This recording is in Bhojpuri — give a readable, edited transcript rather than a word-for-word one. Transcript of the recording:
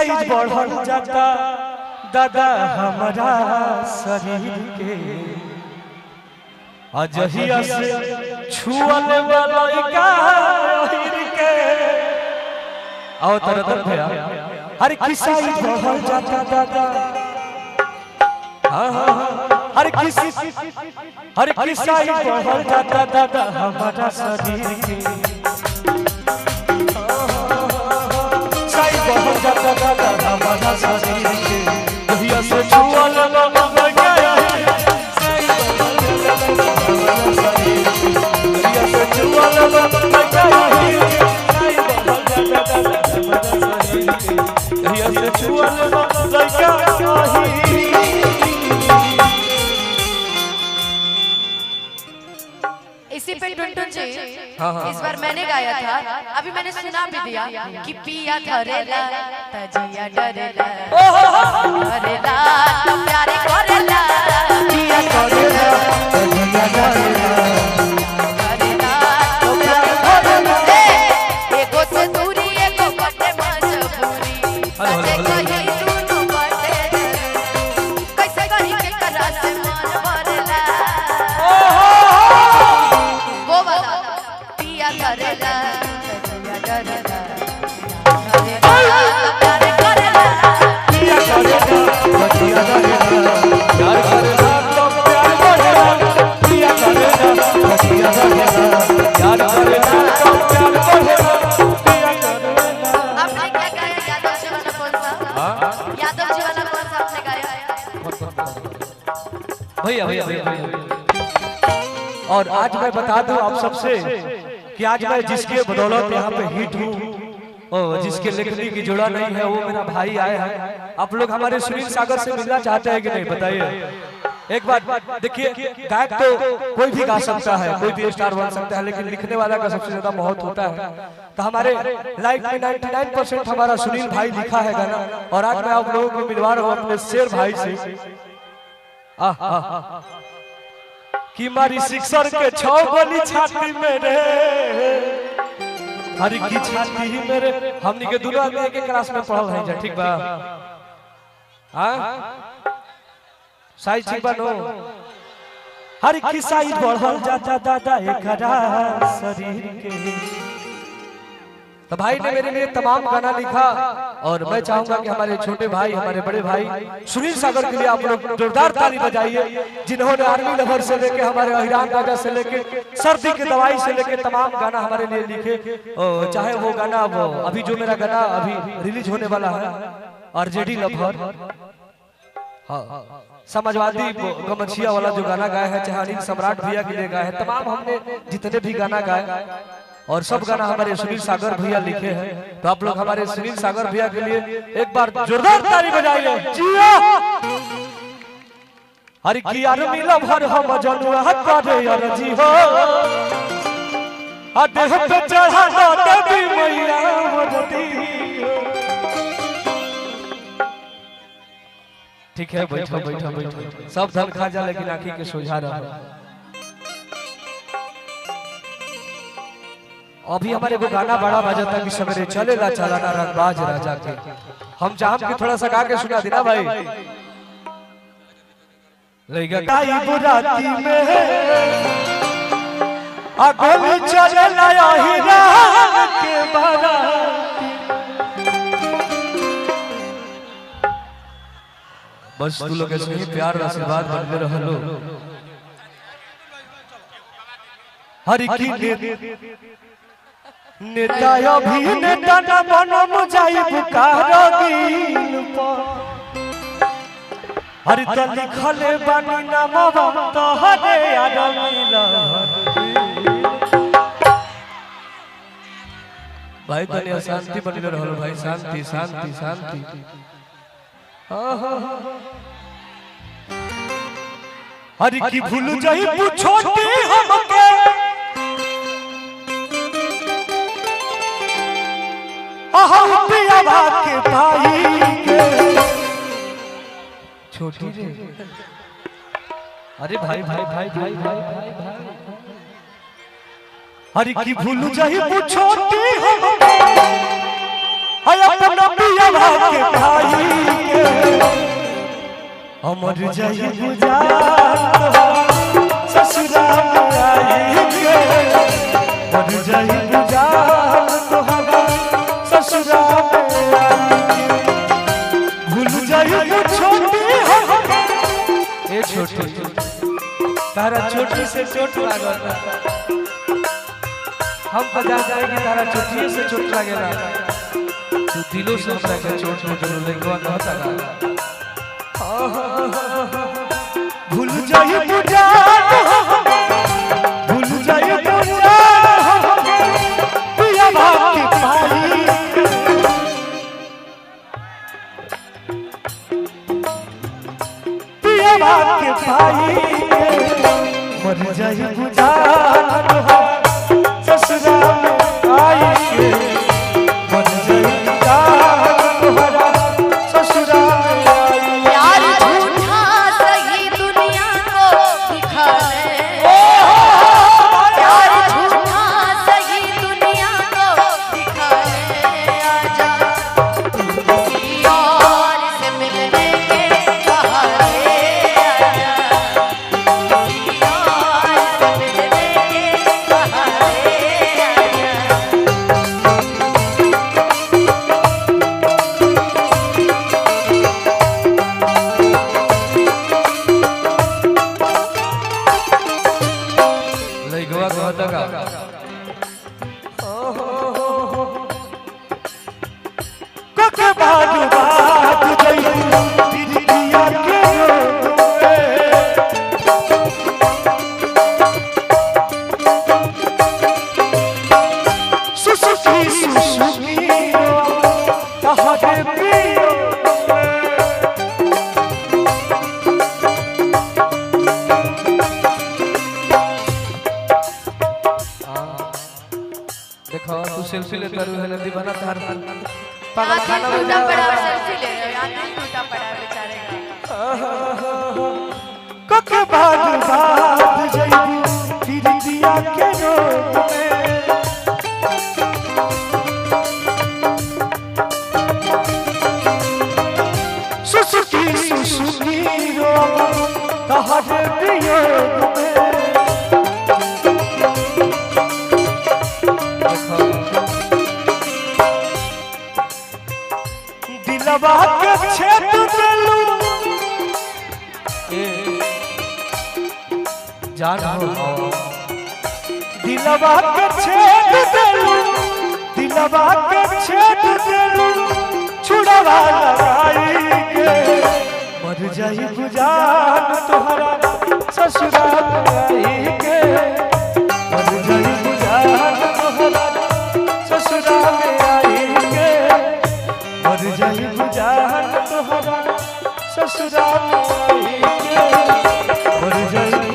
साइज बढ़ल जाता दादा हमारा शरीर के अजहिया से छुअले वाला काहिर के आओ तरतर भैया हर की साइज बढ़ल जाता दादा हर की साइज बढ़ल जाता दादा हमारा शरीर के साइज बढ़ल जाता दादा हमारा शरीर के अजहिया से छुअले वाला इसी पे टुनटुन जी इस बार मैंने गाया था, अभी मैंने सुना भी दिया कि पिया धरेला तजिया डरेला धरेला तो प्यारे करेला पिया धरेला तजिया डरेला धरेला तो प्यारे करेला एको से दूरी एको बटे मजबूरी सजे कहीं दोनों बटे कैसे कहीं के करा से मन भरेला वो वाला पिया धरेला तजिया डरेला धरेला प्यारे करेला पिया धरेला तजिया डरेला प्यार करेला तो प्यार करेला पिया धरेला तजिया डरेला प्यार करेला तो प्यार करेला पिया करेला। आपने क्या गाया? यादव जी वाला कौन सा? यादव जी वाला कौन सा आपने गाया? भैया भैया भैया और आज मैं बता दूं आप सबसे कि आज मैं जिसके बदौलत यहाँ पे हिट हूँ और जिसके लिखने की जुड़ा नहीं है वो मेरा भाई आया है। आप लोग हमारे सुनील सागर से मिलना चाहते हैं कि नहीं बताइए एक बात। देखिए गायक तो कोई भी गा सकता है, कोई भी स्टार बन सकता है, लेकिन लिखने वाला का सबसे ज्यादा महत्व होता है। तो हमारे लाइफ में 99% हमारा सुनील भाई लिखा है गाना और आज मैं आप लोगों को मिलवा रहा हूँ अपने शेर भाई से। कि मारी सिक्सर के 6 गोली छाती में रे हरी की छाती ही मेरे हमनी के दोनों आदमी एक क्लास में पढ़ल है जा ठीक बा हां साइज ठीक बा नो हर की साइज बढ़ल जाता दादा एकरा शरीर के। तो भाई ने मेरे लिए तमाम गाना लिखा और मैं चाहूंगा कि हमारे छोटे भाई हमारे बड़े भाई सुनील सागर के लिए आप लोग जोरदार ताली बजाइए, जिन्होंने आर्मी लवर से लेके हमारे अहिरान राजा से लेके सर्दी की दवाई से लेके तमाम गाना हमारे लिए लिखे। चाहे वो गाना वो अभी जो मेरा गाना अभी रिलीज होने वाला है आरजेडी लवर समाजवादी गमछिया वाला जो गाना गाया है, चाहे अनिल सम्राट भैया के लिए गाया है, तमाम हमने जितने भी गाना गाए और सब गाना हमारे सुनील सागर भैया लिखे हैं। तो आप लोग हमारे सुनील सागर भैया के लिए एक बार जोरदार ताली बजाइए। हर की यार मिला भर हम जनुआ करे यार जी हो देह पे चढ़ा दो देवी मैया मोदी। ठीक है बैठो बैठो बैठो सब धन खा जा लेकिन आंखी के सोझा रहो। अभी हमारे को गाना बड़ा बजा था कि सवेरे चलेला चलाना रंगबाज राजा के। हम चाहम कि थोड़ा सा गा के सुना देना भाई। लेगा काई बुराती में अगली चलेला हीरा के बाराती। बस तू लोग ऐसे ही प्यार और आशीर्वाद बनते रहलो। हरि की नेता अभिनेता न बनम जाई बुकारो दिल पर हरि त लिखले बानी नामवा तोहरे याद मिला। भाई तने शांति बनले रहलो भाई, शांति शांति शांति। हरि की भूल जाई पूछोटी हमके पिया के भाई के छोटी रे। अरे भाई भाई भाई भाई भाई भाई भाई हरि की भूल जाही छोटी हाय अपना पिया के भाई के अमर जाई गुजार ससुराल आई के मर जाई गुजार तोहरा ससुराल भूल जाई छोटी ए छोटी तारा छोटी से चोट लागल हम तो जा जाए कि तारा छोटी से चोट लागेला तू दिलों से हमरा के चोट में जरूर लगवा कहता ना भूल जाई गुजार भूल जाई गुजार पिया के भाई पिया के भाई मर जाई गुजार ससुराल आई के मर जाई गुजार तोहरा ससुराल आई यार झूठा सही दुनिया को दिखा ले यार झूठा सही दुनिया को दिखा ले आजा किसी और से मिलने के बहाने आजा किसी और से मिलने के बहाने आजा लइगवा कहता का कोके बाजू बात गई दिदिया के सुसुकी सुसुकी तहरे पियो देखो तू सेल्फी ले करू है दीवाना तार पागल खाना में टूटा पड़ा है सेल्फी ले रहे हो यार दिल टूटा पड़ा है बेचारे का कोके बात बात जई दिदिया के रोग में सुसुकी सुसुकी रो तहरे वियोग में दिलवा के छेद देलू जान हो दिलवा के छेद देलू दिलवा के छेद देलू छुड़वा लगाई के मर जाई गुजार तोहरा ससुराल आई के मर जाई गुजार तोहरा ससुराल आई के मर जाई गुजार तोहरा ससुराल आई के मर जाई